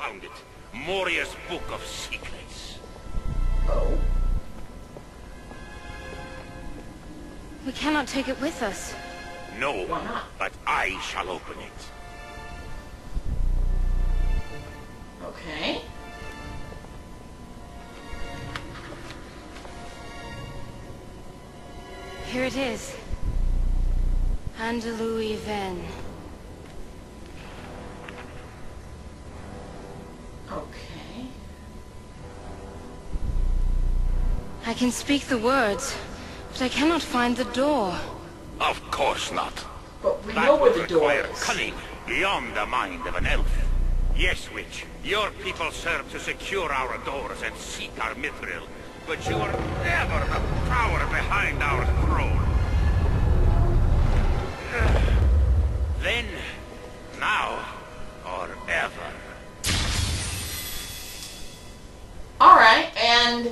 found it. Moria's Book of Secrets. Oh. We cannot take it with us. No, Why not? but I shall open it. Okay. Here it is. Andalui Ven. Okay. I can speak the words, but I cannot find the door. Of course not. But we That know where would the door require is. cunning beyond the mind of an elf. Yes, witch, your people serve to secure our doors and seek our mithril, but you are never the power behind our throne. Then, now, or ever. Alright, and...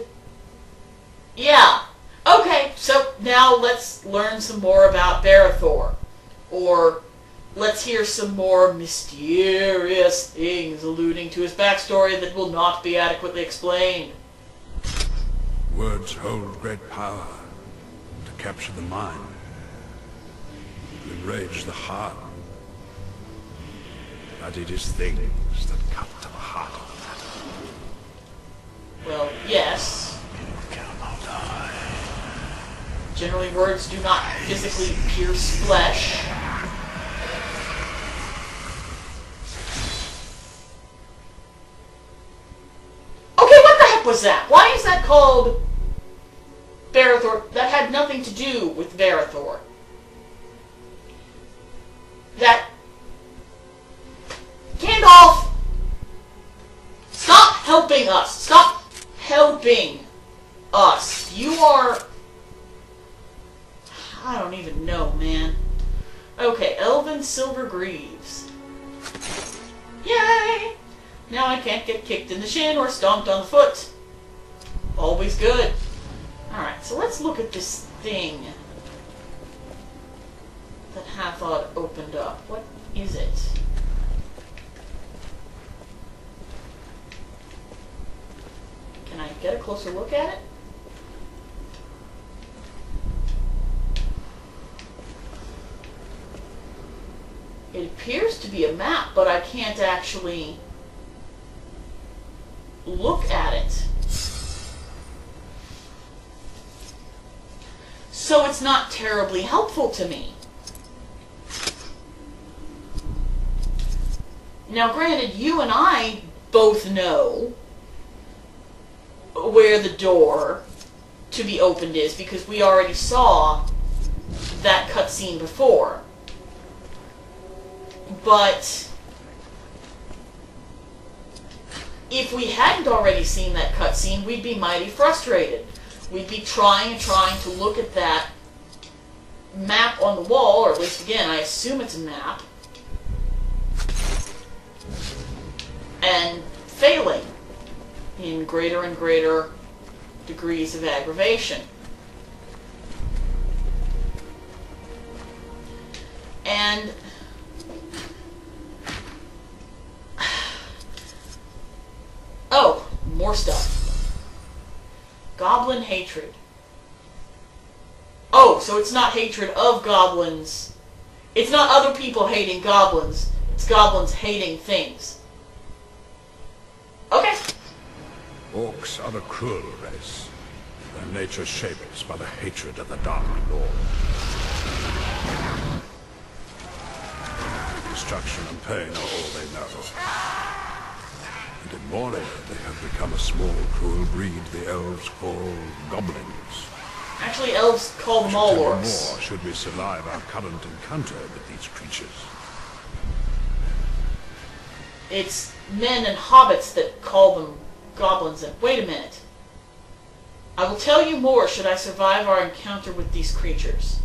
yeah. Okay, so now let's learn some more about Barathor. Or let's hear some more mysterious things alluding to his backstory that will not be adequately explained. Words hold great power to capture the mind, to enrage the heart. But it is things that cut to the heart of the matter. Well, yes. You cannot hide. Generally, words do not physically pierce flesh. Okay, what the heck was that? Why is that called Barathor? That had nothing to do with Barathor. That... Gandalf! Stop helping us! Stop helping us! You are... I don't even know, man. Okay, Elven Silver Greaves. Yay! Now I can't get kicked in the shin or stomped on the foot. Always good. Alright, so let's look at this thing that Hathod opened up. What is it? Can I get a closer look at it? It appears to be a map, but I can't actually look at it. So it's not terribly helpful to me. Now granted, you and I both know where the door to be opened is because we already saw that cutscene before. But if we hadn't already seen that cutscene, we'd be mighty frustrated. We'd be trying to look at that map on the wall, or at least again, I assume it's a map, and failing in greater and greater degrees of aggravation. And oh, more stuff. Goblin hatred. Oh, so it's not hatred of goblins. It's not other people hating goblins. It's goblins hating things. Okay. Orcs are a cruel race. Their nature shaped by the hatred of the Dark Lord. Destruction and pain are all they know. And in Moria, they have become a small, cruel breed the elves call goblins. Actually, elves call them all Tell you orcs. more should we survive our current encounter with these creatures. It's men and hobbits that call them goblins. And wait a minute. I will tell you more should I survive our encounter with these creatures.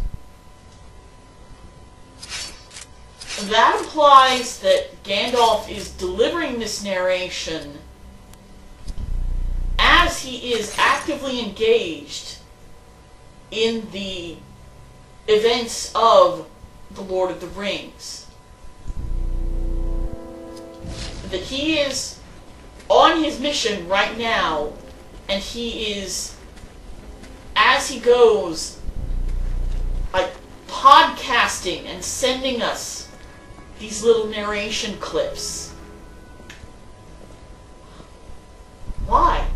That implies that Gandalf is delivering this narration as he is actively engaged in the events of The Lord of the Rings. That he is on his mission right now, and he is, as he goes, like, podcasting and sending us these little narration clips. Why?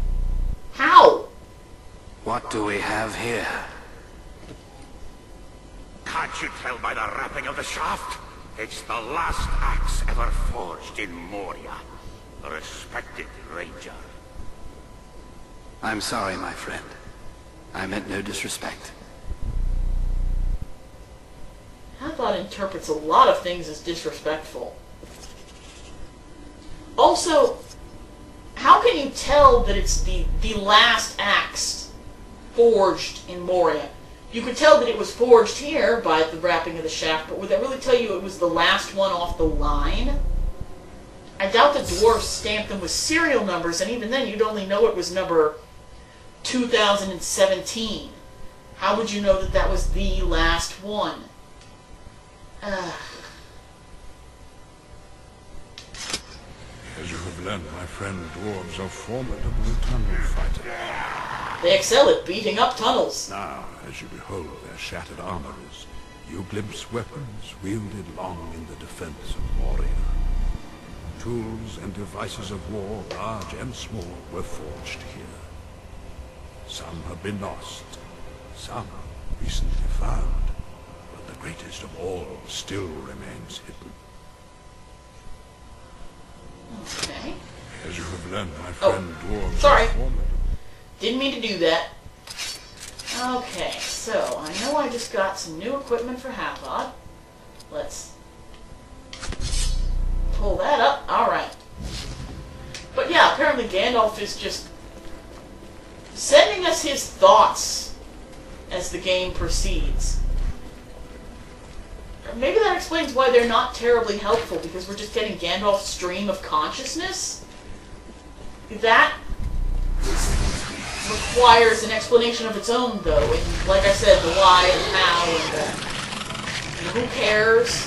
How? What do we have here? Can't you tell by the wrapping of the shaft? It's the last axe ever forged in Moria. A respected ranger. I'm sorry, my friend. I meant no disrespect. Hathod interprets a lot of things as disrespectful. Also, how can you tell that it's the last axe forged in Moria? You could tell that it was forged here by the wrapping of the shaft, but would that really tell you it was the last one off the line? I doubt the dwarves stamped them with serial numbers, and even then you'd only know it was number 2017. How would you know that that was the last one? As you have learned, my friend, dwarves are formidable tunnel fighters. They excel at beating up tunnels. Now, as you behold their shattered armories, you glimpse weapons wielded long in the defense of Moria. Tools and devices of war, large and small, were forged here. Some have been lost, some recently found, but the greatest of all still remains hidden. Okay. As you have learned, my friend, dwarves sorry. are formidable. Didn't mean to do that. Okay, so I know I just got some new equipment for Hathod. Let's pull that up. Alright. But yeah, apparently Gandalf is just sending us his thoughts as the game proceeds. Maybe that explains why they're not terribly helpful, because we're just getting Gandalf's stream of consciousness. That requires an explanation of its own, though. And like I said, the why and how and who cares.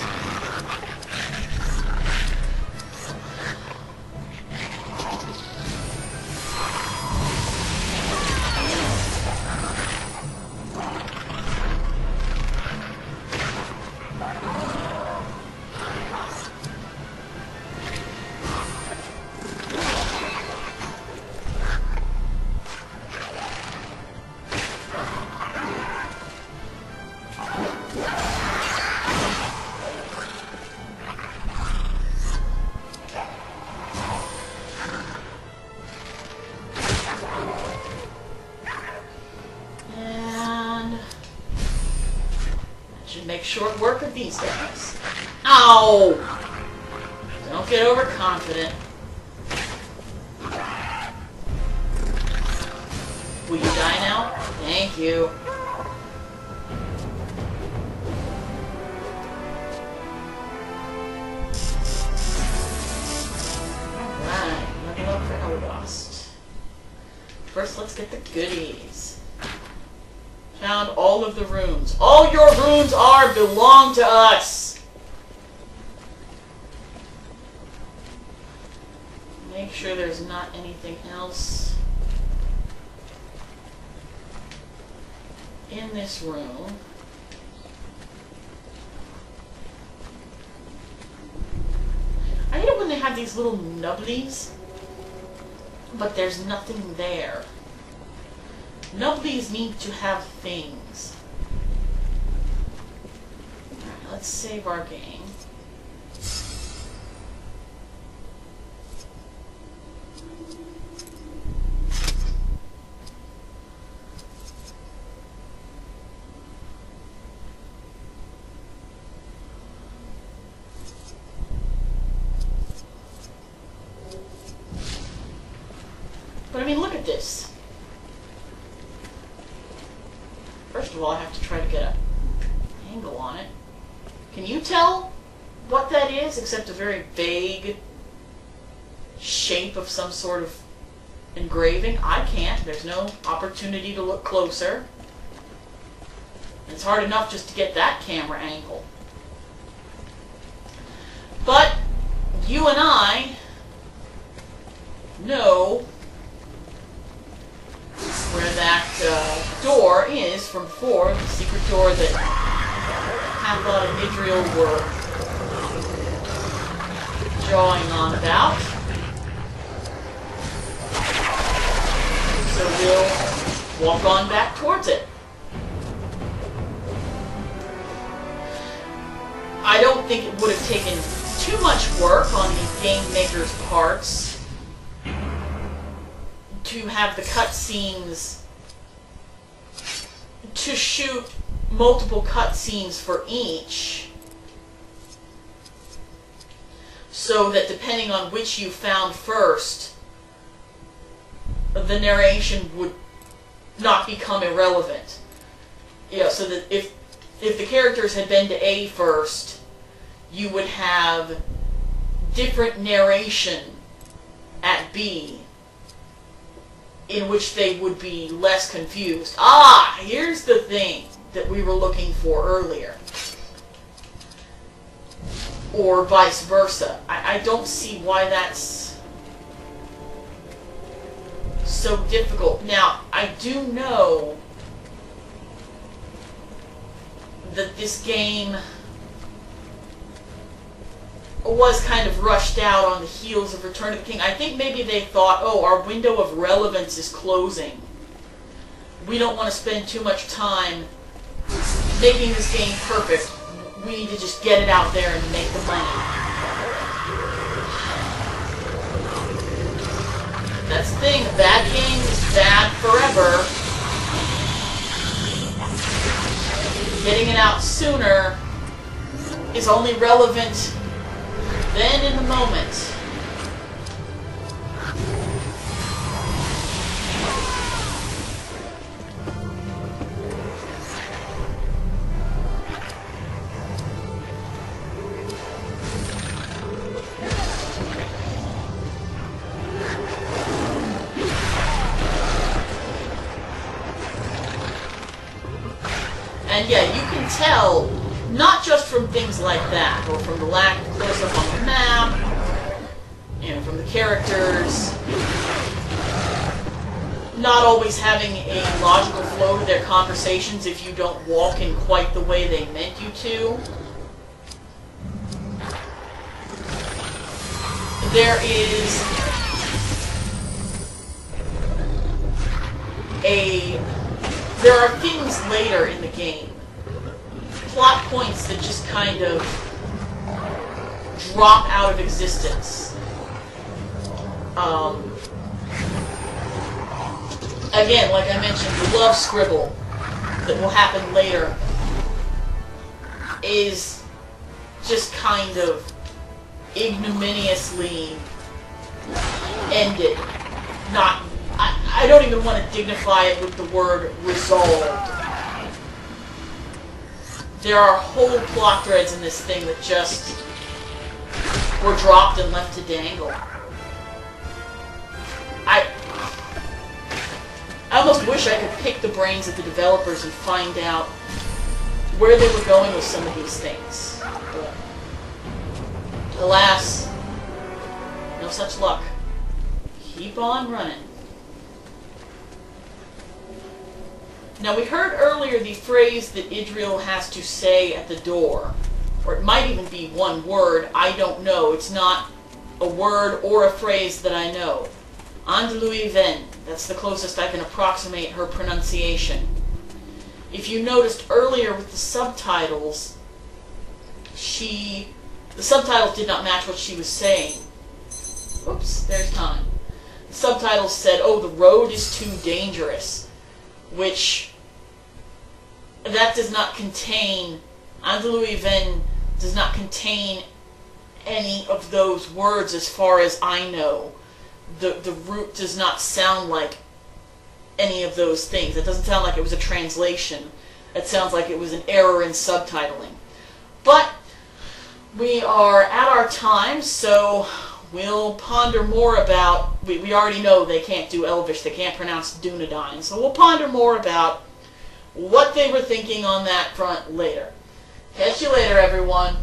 Make short work of these guys. Ow! Don't get overconfident. Will you die now? Thank you. Alright, level up for Elgost. First, let's get the goodies. Found all of the runes. All your runes belong to us! Make sure there's not anything else in this room. I hate it when they have these little nubblies, but there's nothing there. Nubblies need to have things. Alright, let's save our game. But I mean, look at this. First of all, I have to try to get an angle on it. Can you tell what that is, except a very vague shape of some sort of engraving? I can't. There's no opportunity to look closer. It's hard enough just to get that camera angle. But you and I know door is, from before, the secret door that Hathon and Idriel were drawing on about. So we'll walk on back towards it. I don't think it would have taken too much work on the game maker's parts to have the cutscenes, to shoot multiple cutscenes for each, so that depending on which you found first, the narration would not become irrelevant. Yeah, so that if the characters had been to A first, you would have different narration at B, in which they would be less confused. Ah, here's the thing that we were looking for earlier. Or vice versa. I don't see why that's so difficult. Now, I do know that this game was kind of rushed out on the heels of Return of the King. I think maybe they thought, oh, our window of relevance is closing. We don't want to spend too much time making this game perfect. We need to just get it out there and make the money. That's the thing, a bad game is bad forever. Getting it out sooner is only relevant then in the moment. And yeah, you can tell, not just from things like that, or from the lack of close-up on the map, and from the characters not always having a logical flow to their conversations if you don't walk in quite the way they meant you to. There are things later in the game, plot points that just kind of drop out of existence. Again, like I mentioned, the love scribble that will happen later is just kind of ignominiously ended. I don't even want to dignify it with the word resolved. There are whole plot threads in this thing that just were dropped and left to dangle. I almost wish I could pick the brains of the developers and find out where they were going with some of these things. But alas, no such luck. Keep on running. Now, we heard earlier the phrase that Idriel has to say at the door. Or it might even be one word, I don't know. It's not a word or a phrase that I know. Andalui Ven, that's the closest I can approximate her pronunciation. If you noticed earlier with the subtitles, the subtitles did not match what she was saying. Oops, there's time. The subtitles said, oh, the road is too dangerous. Which, that does not contain, Andalui Ven does not contain any of those words as far as I know. The root does not sound like any of those things. It doesn't sound like it was a translation. It sounds like it was an error in subtitling. But we are at our time, so we'll ponder more about, we already know they can't do Elvish, they can't pronounce Dunedain, so we'll ponder more about what they were thinking on that front later. Catch you later, everyone.